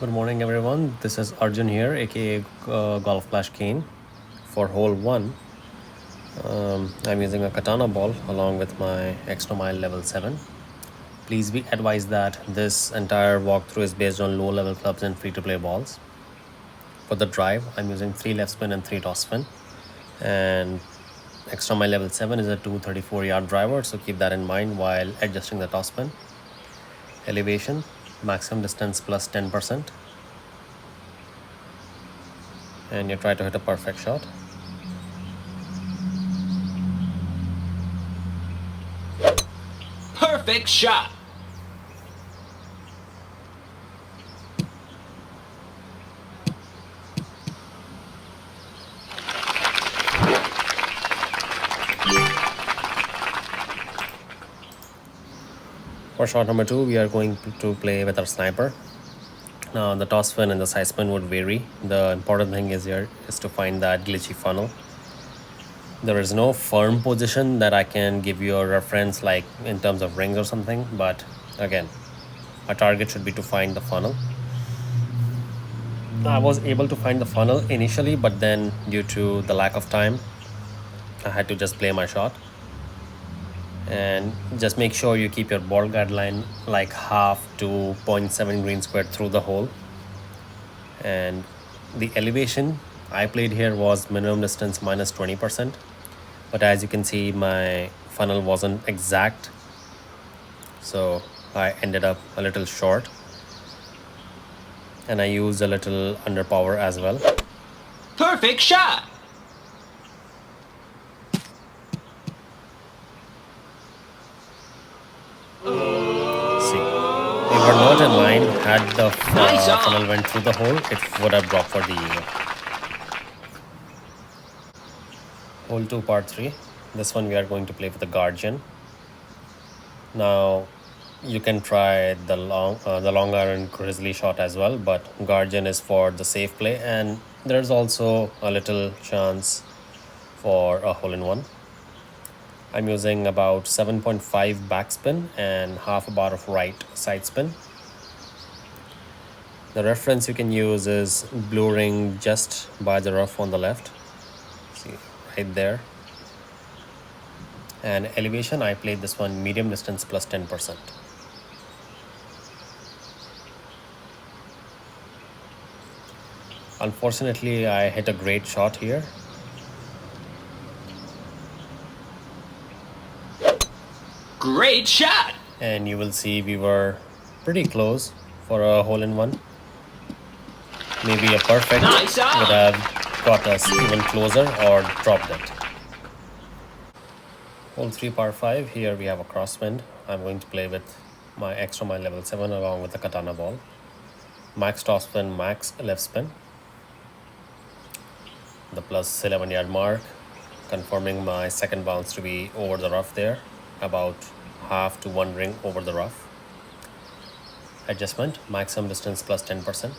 Good morning, everyone. This is Arjun here, aka Golf Flash Kane. For hole 1, I'm using a katana ball along with my extra mile level 7. Please be advised that this entire walkthrough is based on low level clubs and free to play balls. For the drive, I'm using 3 left spin and 3 toss spin. And extra mile level 7 is a 234 yard driver, so keep that in mind while adjusting the toss spin. Elevation, maximum distance plus 10%. And you try to hit a perfect shot. Perfect shot. For shot number 2, we are going to play with our sniper. Now, the toss spin and the side spin would vary. The important thing is here is to find that glitchy funnel. There is no firm position that I can give you a reference like in terms of rings or something, but again, our target should be to find the funnel. I was able to find the funnel initially, but then due to the lack of time, I had to just play my shot. And just make sure you keep your ball guideline like half to 0.7 green square through the hole. And the elevation I played here was minimum distance minus 20%, but as you can see, my funnel wasn't exact, so I ended up a little short, and I used a little under power as well. Perfect shot. We were not in line. Had the Nice funnel went through the hole, it would have dropped for the eagle. Hole 2, part 3. This one we are going to play with the guardian. Now, you can try the long iron grizzly shot as well, but guardian is for the safe play, and there's also a little chance for a hole-in-one. I'm using about 7.5 backspin and half a bar of right side spin. The reference you can use is blue ring just by the rough on the left. See, right there. And elevation, I played this one medium distance plus 10%. Unfortunately, I hit a great shot here. Great shot. And you will see we were pretty close for a hole-in-one. Maybe a perfect Nice would have got us even closer or dropped it. Hole 3, par 5. Here we have a crosswind. I'm going to play with my extra mile level 7 along with the katana ball. Max toss spin, max left spin. The plus 11 yard mark, confirming my second bounce to be over the rough there, about half to 1 ring over the rough. Adjustment, maximum distance plus 10%.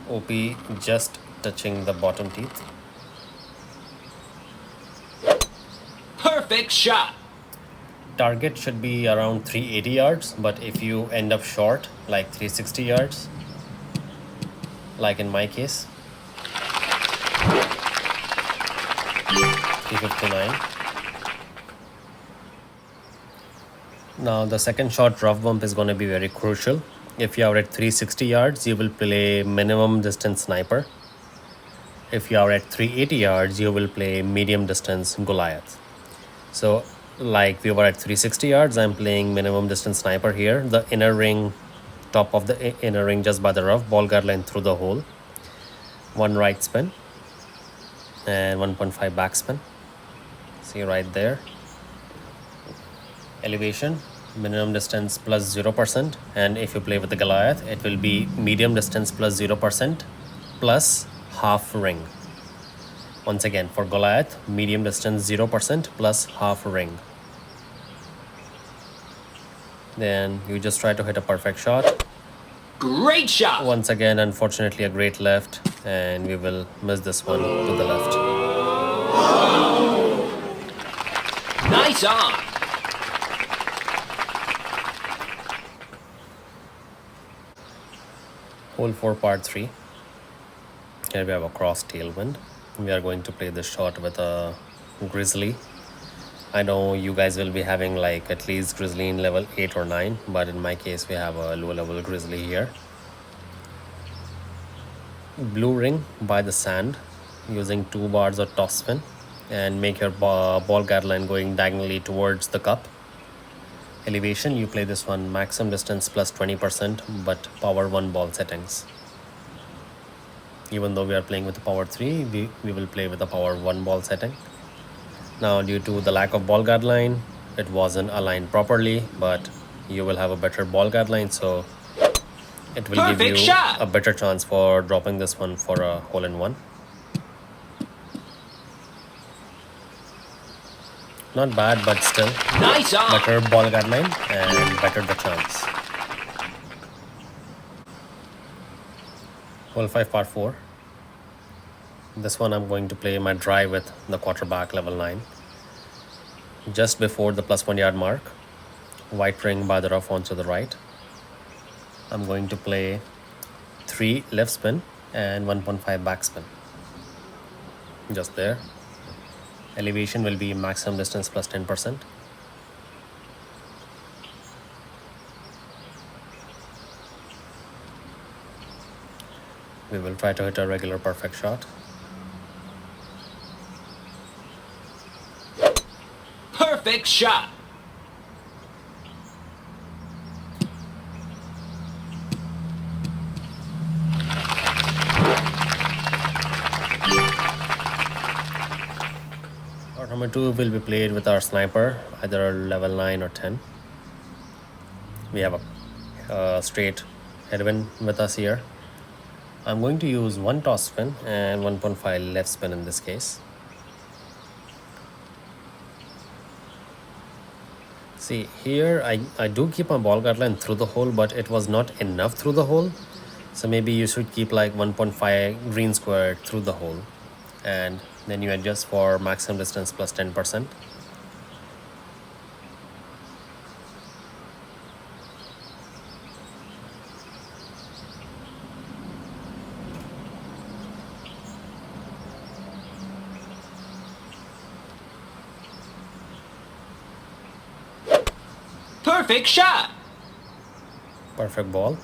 OP just touching the bottom teeth. Perfect shot. Target should be around 380 yards, but if you end up short, like 360 yards, like in my case, 359. Now the second shot rough bump is going to be very crucial. If you are at 360 yards, you will play minimum distance sniper. If you are at 380 yards, you will play medium distance Goliath. So like we were at 360 yards, I'm playing minimum distance sniper here. The inner ring, top of the inner ring just by the rough, ball guideline through the hole. 1 right spin and 1.5 backspin. See right there. Elevation, minimum distance plus 0%, and if you play with the Goliath, it will be medium distance plus 0% plus half ring. Once again, for Goliath, medium distance 0% plus half ring. Then you just try to hit a perfect shot. Great shot. Once again, unfortunately, a great left, and we will miss this one to the left. Nice on. Hole 4, part 3. Here we have a cross tailwind. We are going to play this shot with a grizzly. I know you guys will be having like at least grizzly in level 8 or 9, but in my case we have a low level grizzly here. Blue ring by the sand using 2 bars of toss spin and make your ball guideline going diagonally towards the cup. Elevation, you play this one maximum distance plus 20% but power 1 ball settings. Even though we are playing with the power 3, we will play with the power 1 ball setting. Now due to the lack of ball guideline, it wasn't aligned properly, but you will have a better ball guideline, so it will give you shot. a better chance for dropping this one for a hole-in-one. Not bad, but still Nice on. better ball guideline and better the chance. Hole 5, part 4. This one I'm going to play my drive with the quarterback level 9. Just before the +1 yard mark, white ring by the rough onto the right. I'm going to play 3 left spin and 1.5 back spin. Just there. Elevation will be maximum distance plus 10%. We will try to hit a regular perfect shot. Perfect shot. Shot number 2 will be played with our sniper, either level 9 or 10. We have a straight headwind with us here. I'm going to use 1 toss spin and 1.5 left spin in this case. See, here I do keep my ball guideline through the hole, but it was not enough through the hole. So maybe you should keep like 1.5 green square through the hole. And then you adjust for maximum distance plus 10%. Perfect shot. Perfect ball.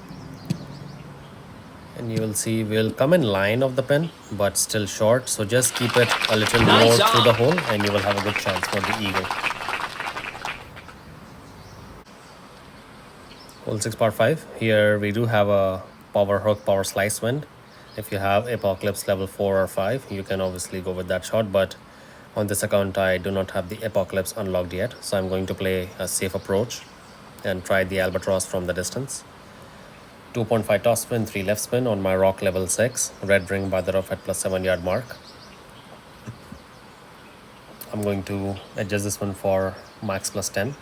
And you will see we'll come in line of the pin, but still short. So just keep it a little Nice more through on. the hole and you will have a good chance for the eagle. Hole 6, part 5. Here we do have a power hook, power slice wind. If you have Apocalypse level 4 or 5, you can obviously go with that shot. But on this account, I do not have the Apocalypse unlocked yet. So I'm going to play a safe approach and try the albatross from the distance. 2.5 toss spin, 3 left spin on my rock level 6. Red ring by the rough at +7 yard mark. I'm going to adjust this one for max plus 10.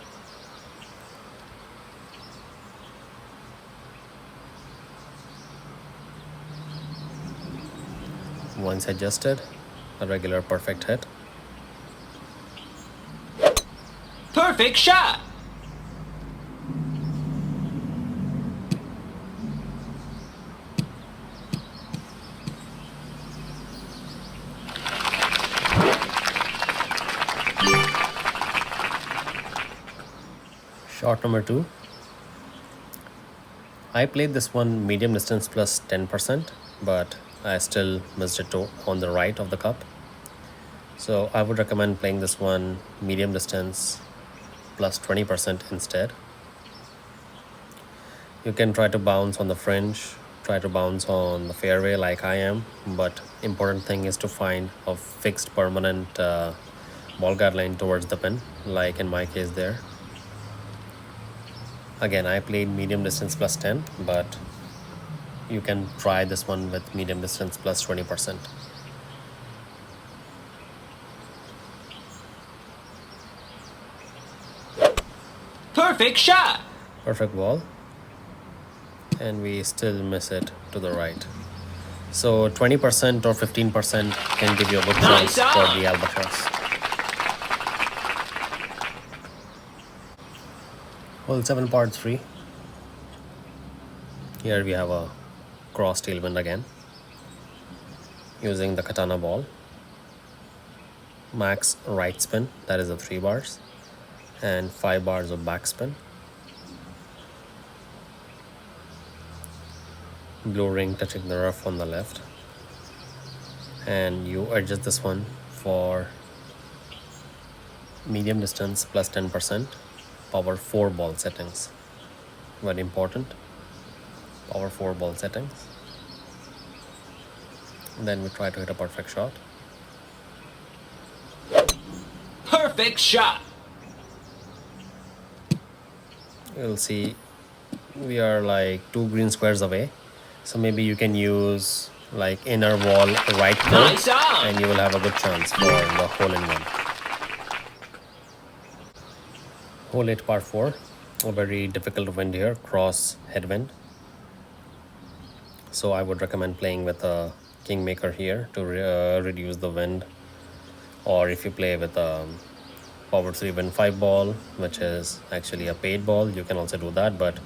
Once adjusted, a regular perfect hit. Perfect shot. Shot number 2. I played this one medium distance plus 10%, but I still missed it on the right of the cup. So I would recommend playing this one medium distance plus 20% instead. You can try to bounce on the fringe, try to bounce on the fairway like I am, but important thing is to find a fixed permanent ball guideline towards the pin, like in my case there. Again, I played medium distance plus 10, but you can try this one with medium distance plus 20%. Perfect shot. Perfect ball. And we still miss it to the right. So 20% or 15% can give you a good chance Nice for on. the albatross. Hole 7 part 3. Here we have a cross tailwind again using the katana ball. Max right spin, that is the 3 bars, and 5 bars of backspin. Blue ring touching the rough on the left, and you adjust this one for medium distance plus 10%, power 4 ball settings. Very important, power 4 ball settings. Then we try to hit a perfect shot. Perfect shot. You'll see we are like 2 green squares away, so maybe you can use like inner wall right curl, Nice on. and you will have a good chance for the hole in one. Hole 8 par 4, a very difficult wind here, cross headwind. So I would recommend playing with a kingmaker here to reduce the wind, or if you play with a power 3 wind 5 ball, which is actually a paid ball, you can also do that. But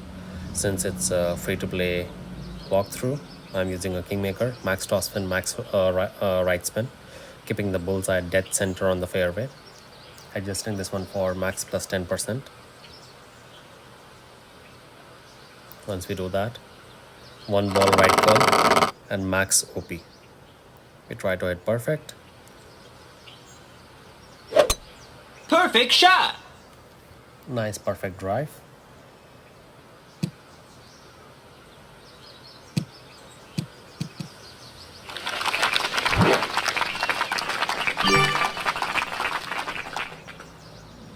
since it's a free to play walkthrough, I'm using a kingmaker, max toss spin, max right spin, keeping the bullseye dead center on the fairway, adjusting this one for max plus 10%. Once we do that, 1 ball right curl and max OP. We try to hit perfect. Perfect shot. Nice perfect drive.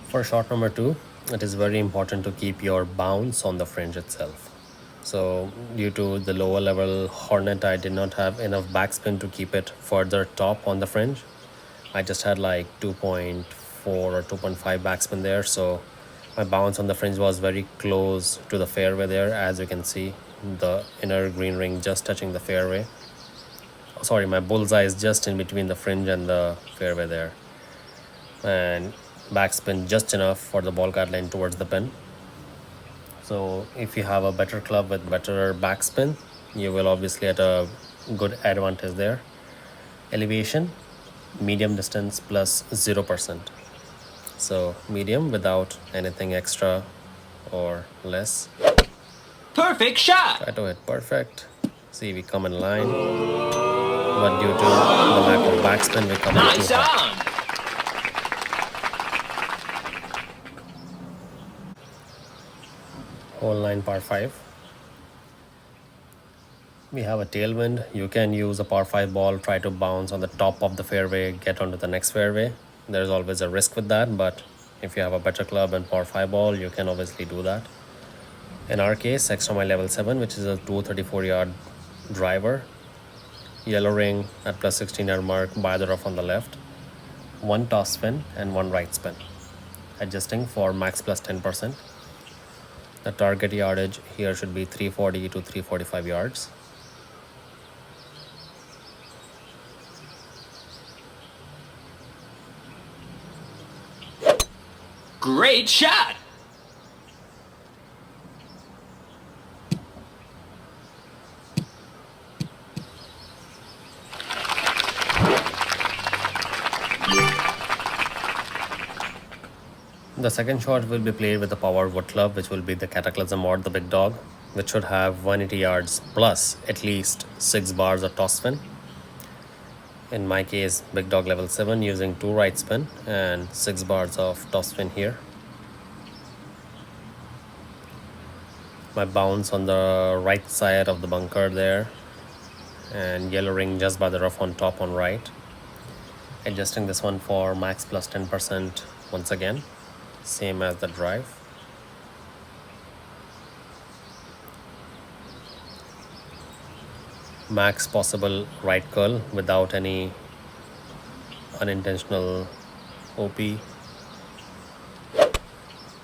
For shot number 2, it is very important to keep your bounce on the fringe itself. So due to the lower level Hornet, I did not have enough backspin to keep it further top on the fringe. I just had like 2.4 or 2.5 backspin there, so my bounce on the fringe was very close to the fairway there. As you can see, the inner green ring just touching the fairway. Sorry, my bullseye is just in between the fringe and the fairway there, and backspin just enough for the ball guideline towards the pin. So if you have a better club with better backspin, you will obviously get a good advantage there. Elevation, medium distance plus 0%. So medium without anything extra or less. Perfect shot. Try to hit perfect. See, we come in line, but due to the lack of backspin, we come in Nice too high. on. Hole 9 par 5. We have a tailwind. You can use a par 5 ball, try to bounce on the top of the fairway, get onto the next fairway. There's always a risk with that, but if you have a better club and par 5 ball, you can obviously do that. In our case, extra mile level 7, which is a 234 yard driver, yellow ring at plus 16 yard mark by the rough on the left, 1 toss spin and 1 right spin, adjusting for max plus 10%. The target yardage here should be 340 to 345 yards. Great shot. The second shot will be played with the power wood club, which will be the Cataclysm or the big dog, which should have 180 yards plus at least 6 bars of toss spin. In my case, big dog level 7 using 2 right spin and 6 bars of toss spin here. My bounce on the right side of the bunker there, and yellow ring just by the rough on top on right. Adjusting this one for max plus 10% once again, same as the drive. Max possible right curl without any unintentional OP.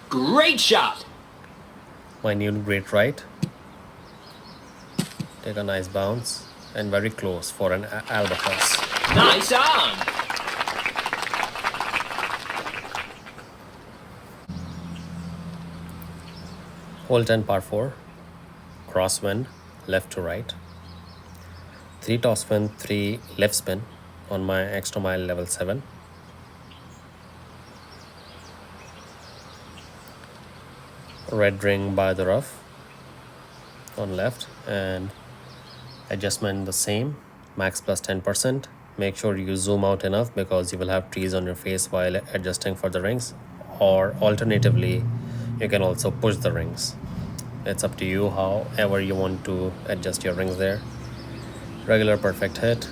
Great shot. My new great right. Take a nice bounce and very close for an albatross. Nice on. Hole 10 par 4, crosswind, left to right. 3 topspin, 3 left spin on my extra mile level 7. Red ring by the rough on left, and adjustment the same, max plus 10%. Make sure you zoom out enough because you will have trees on your face while adjusting for the rings, or alternatively you can also push the rings. It's up to you however you want to adjust your rings there. Regular perfect hit.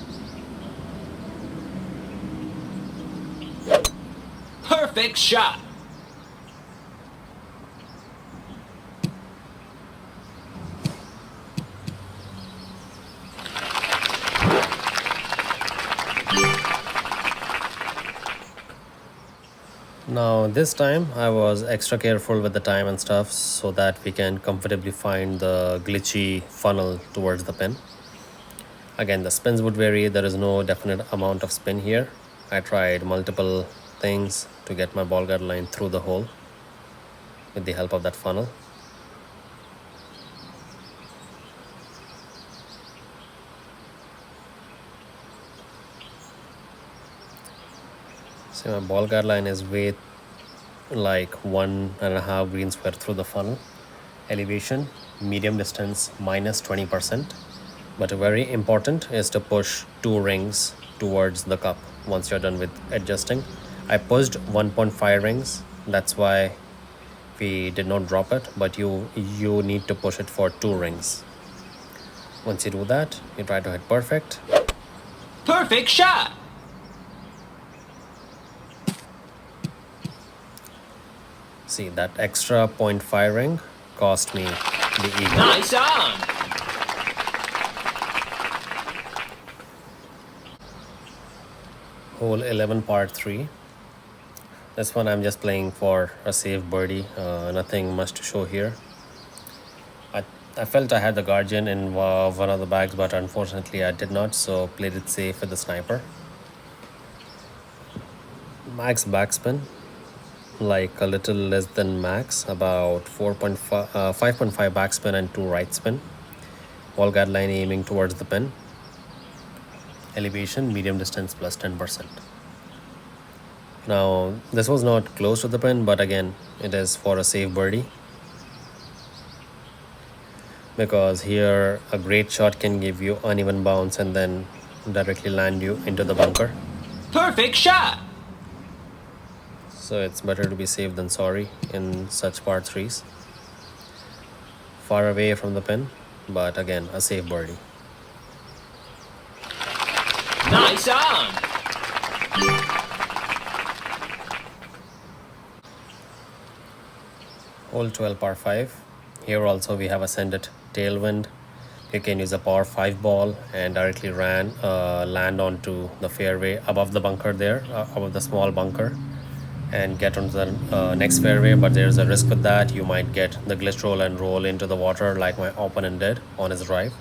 Perfect shot. Now this time I was extra careful with the time and stuff so that we can comfortably find the glitchy funnel towards the pin. Again, the spins would vary. There is no definite amount of spin here. I tried multiple things to get my ball guard line through the hole with the help of that funnel. So my ball guard line is way like 1.5 green square through the funnel. Elevation, medium distance, minus 20%. But very important is to push 2 rings towards the cup once you're done with adjusting. I pushed 1.5 rings, that's why we did not drop it, but you need to push it for 2 rings. Once you do that, you try to hit perfect. Perfect shot. See, that extra 0.5 ring cost me the eagle. Nice on. Hole 11 par 3. This one I'm just playing for a safe birdie, nothing much to show here. I felt I had the guardian in one of the bags, but unfortunately I did not, so played it safe with the sniper. Max backspin, like a little less than max, about 5.5 backspin and 2 right spin. Ball guard line aiming towards the pin. Elevation, medium distance plus 10%. Now this was not close to the pin, but again it is for a safe birdie, because here a great shot can give you uneven bounce and then directly land you into the bunker. Perfect shot. So it's better to be safe than sorry in such par 3s. Far away from the pin, but again a safe birdie. Nice on. Hole 12 par 5. Here also we have ascended tailwind. You can use a par 5 ball and directly land onto the fairway above the bunker there, above the small bunker, and get onto the next fairway. But there's a risk with that. You might get the glitch roll and roll into the water like my opponent did on his drive.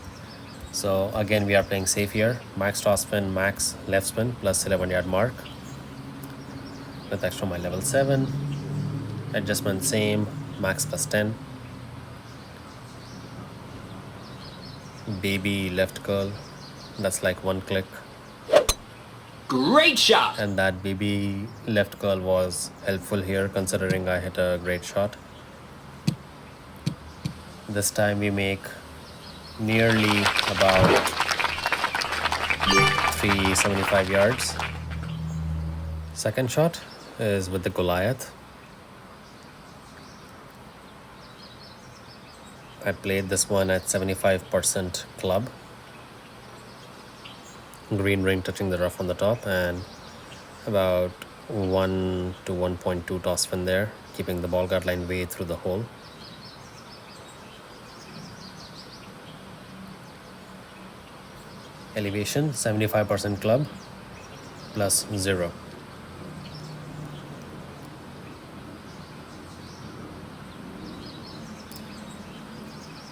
So again we are playing safe here. Max top spin, max left spin plus 11-yard mark with extra mile level 7. Adjustment same, max plus 10. Baby left curl, that's like 1 click. Great shot. And that baby left curl was helpful here considering I hit a great shot. This time we make nearly about 375 yards. Second shot is with the Goliath. I played this one at 75% club. Green ring touching the rough on the top, and about 1 to 1.2 topspin there, keeping the ball guard line way through the hole. Elevation 75% club plus 0.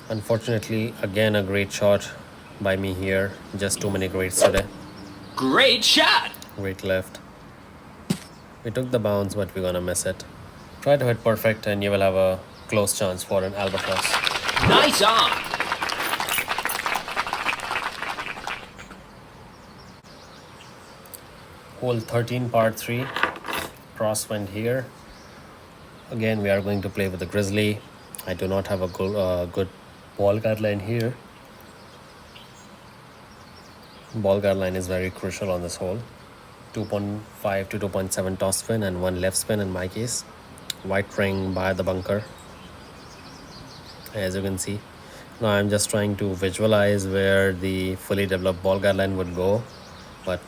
Unfortunately, again a great shot by me here. Just too many greats today. Great shot. Great left. We took the bounce, but we're gonna miss it. Try to hit perfect and you will have a close chance for an albatross. Nice on. Hole 13, par 3, crosswind here. Again, we are going to play with the grizzly. I do not have a good ball guideline here. Ball guideline is very crucial on this hole. 2.5 to 2.7 toss spin and 1 left spin in my case. White ring by the bunker, as you can see. Now I'm just trying to visualize where the fully developed ball guideline would go, but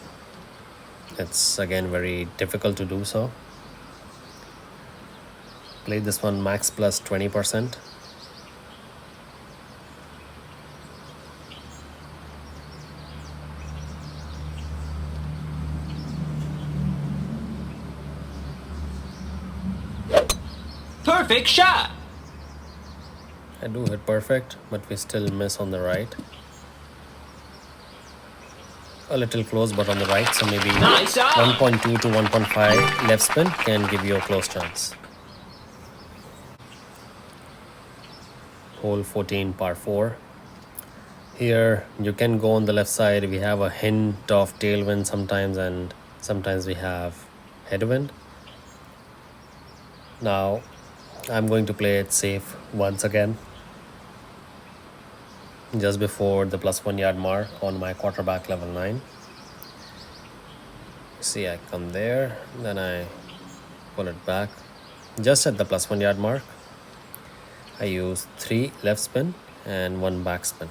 it's again very difficult to do so. Played this one max plus 20%. Perfect shot. I do hit perfect, but we still miss on the right. A little close, but on the right, so maybe Nice on. 1.2 to 1.5 left spin can give you a close chance. Hole 14, par 4. Here you can go on the left side. We have a hint of tailwind sometimes, and sometimes we have headwind. Now I'm going to play it safe once again, just before the +1 yard mark on my quarterback level 9. See, I come there, then I pull it back. Just at the +1 yard mark, I use 3 left spin and 1 back spin.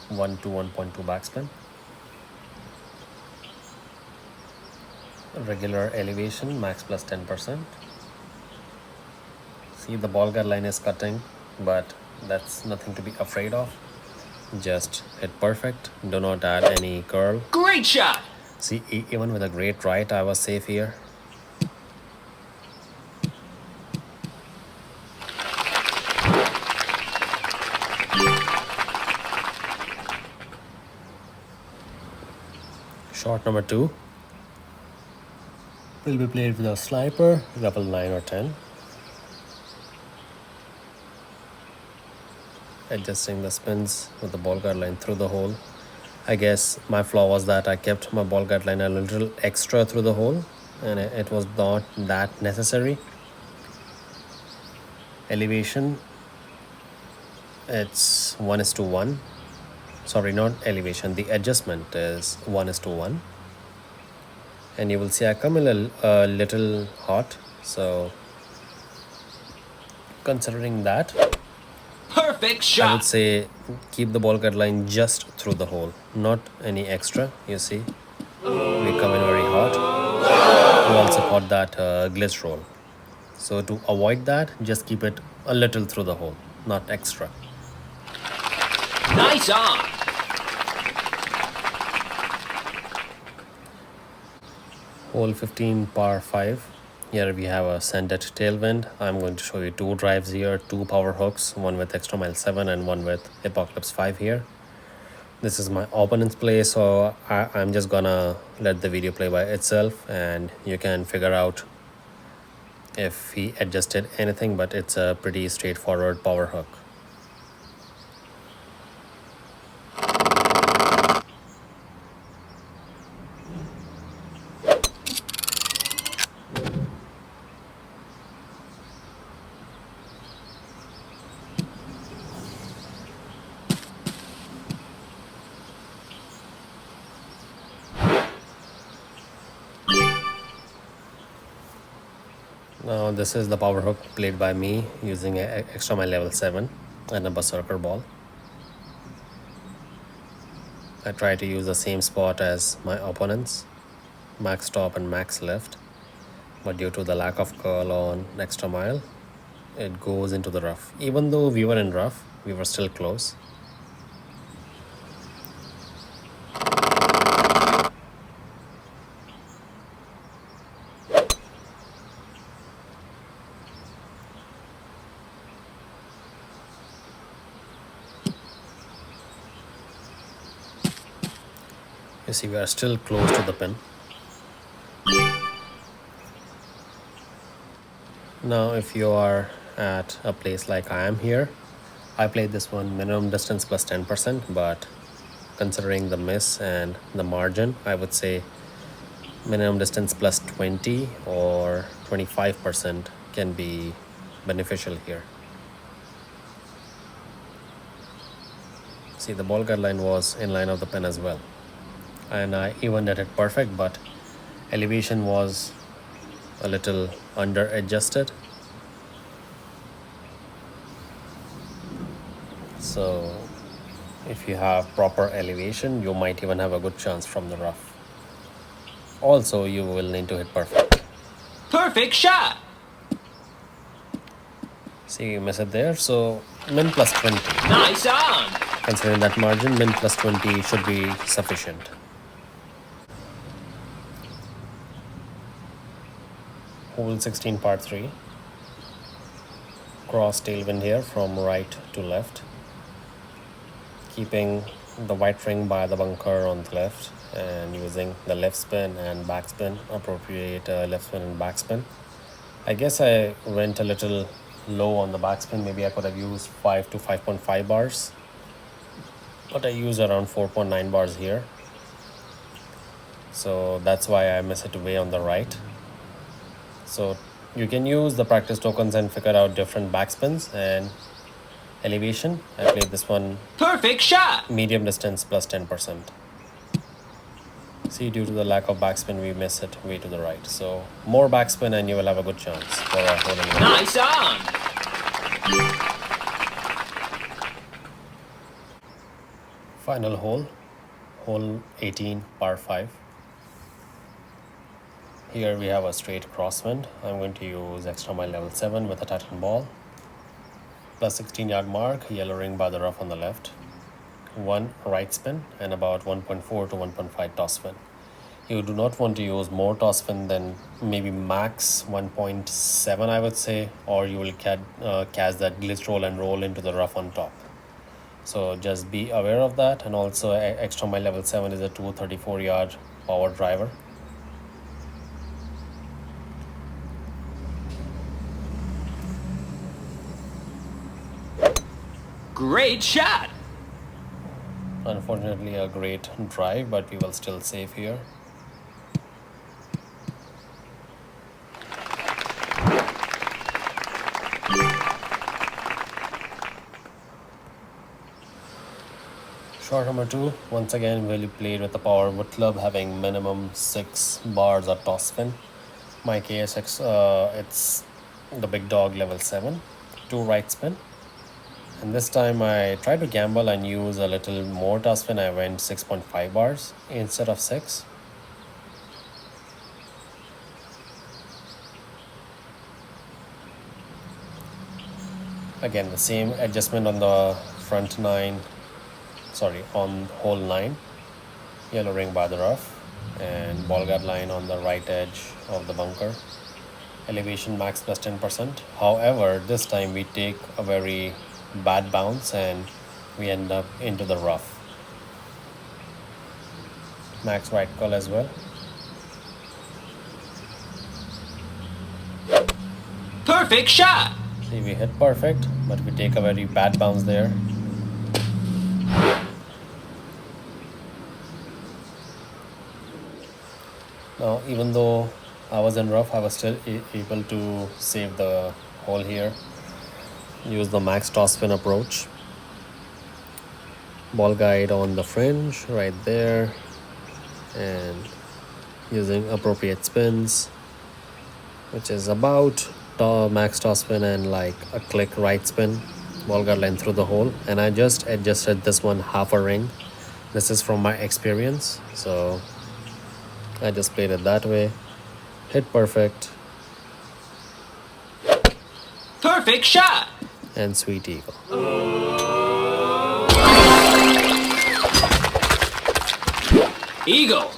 1 to 1.2 backspin. Regular elevation, max plus 10%. See, the ball guard line is cutting, but that's nothing to be afraid of. Just hit perfect. Do not add any curl. Great shot. See, even with a great right, I was safe here. Shot number 2 will be played with a sniper, level 9 or 10. Adjusting the spins with the ball guard line through the hole. I guess my flaw was that I kept my ball guard line a little extra through the hole, and it was not that necessary. Elevation, it's 1:1. Sorry, not elevation, the adjustment is 1:1. And you will see I come a little hot, so considering that, Perfect I shot. would say keep the ball guard line just through the hole, not any extra. You see, we come in very hot. We also caught that glitch roll. So to avoid that, just keep it a little through the hole, not extra. Nice on. Hole 15, par 5. Here we have a sanded tailwind. I'm going to show you 2 drives here, 2 power hooks, one with extra mile 7 and one with Apocalypse 5 here. This is my opponent's play, so I'm just gonna let the video play by itself and you can figure out if he adjusted anything, but it's a pretty straightforward power hook. Now this is the power hook played by me using an extra mile level 7 and a berserker ball. I try to use the same spot as my opponents, max top and max left, but due to the lack of curl on extra mile, it goes into the rough. Even though we were in rough, we were still close. You see, we are still close to the pin. Now if you are at a place like I am here, I played this one minimum distance plus 10%, but considering the miss and the margin, I would say minimum distance plus 20 or 25% can be beneficial here. See, the ball guideline was in line of the pin as well, and I even did it perfect, but elevation was a little under adjusted. So if you have proper elevation, you might even have a good chance from the rough. Also, you will need to hit perfect. Perfect shot. See, you miss it there, so min plus 20. Nice on. Considering that margin, min plus 20 should be sufficient. Hole 16, part 3. Cross tailwind here from right to left. Keeping the white ring by the bunker on the left and using the left spin and backspin, appropriate left spin and backspin. I guess I went a little low on the backspin. Maybe I could have used 5 to 5.5 bars, but I used around 4.9 bars here. So that's why I miss it way on the right. So you can use the practice tokens and figure out different backspins and elevation. I played this one Perfect shot. medium distance plus 10%. See, due to the lack of backspin, we miss it way to the right. So more backspin and you will have a good chance for a hole in one. Nice on. Final hole, hole 18, par 5. Here we have a straight crosswind. I'm going to use extra mile level 7 with a tightened ball. Plus 16-yard mark, yellow ring by the rough on the left. 1 right spin and about 1.4 to 1.5 toss spin. You do not want to use more toss spin than maybe max 1.7, I would say, or you will catch that glitch roll and roll into the rough on top. So just be aware of that. And also extra mile level 7 is a 234-yard power driver. Great shot. Unfortunately, a great drive, but we will still save here. Shot number 2, once again, will be played with the power wood club, having minimum 6 bars of toss spin. My KSX, it's the big dog level 7, 2 right spin. And this time I tried to gamble and use a little more toss spin. I went 6.5 bars instead of 6. Again, the same adjustment on the front 9, on hole 9. Yellow ring by the rough and ball guard line on the right edge of the bunker. Elevation max plus 10%. However, this time we take a very bad bounce and we end up into the rough. Max white call as well. Perfect shot. See, we hit perfect, but we take a very bad bounce there. Now, even though I was in rough, I was still able to save the hole here. Use the max toss spin approach. Ball guide on the fringe right there, and using appropriate spins, which is about max toss spin and like a click right spin. Ball guide line through the hole, and I just adjusted this one half a ring. This is from my experience, so I just played it that way. Hit perfect. Perfect shot. And sweet eagle. Eagle.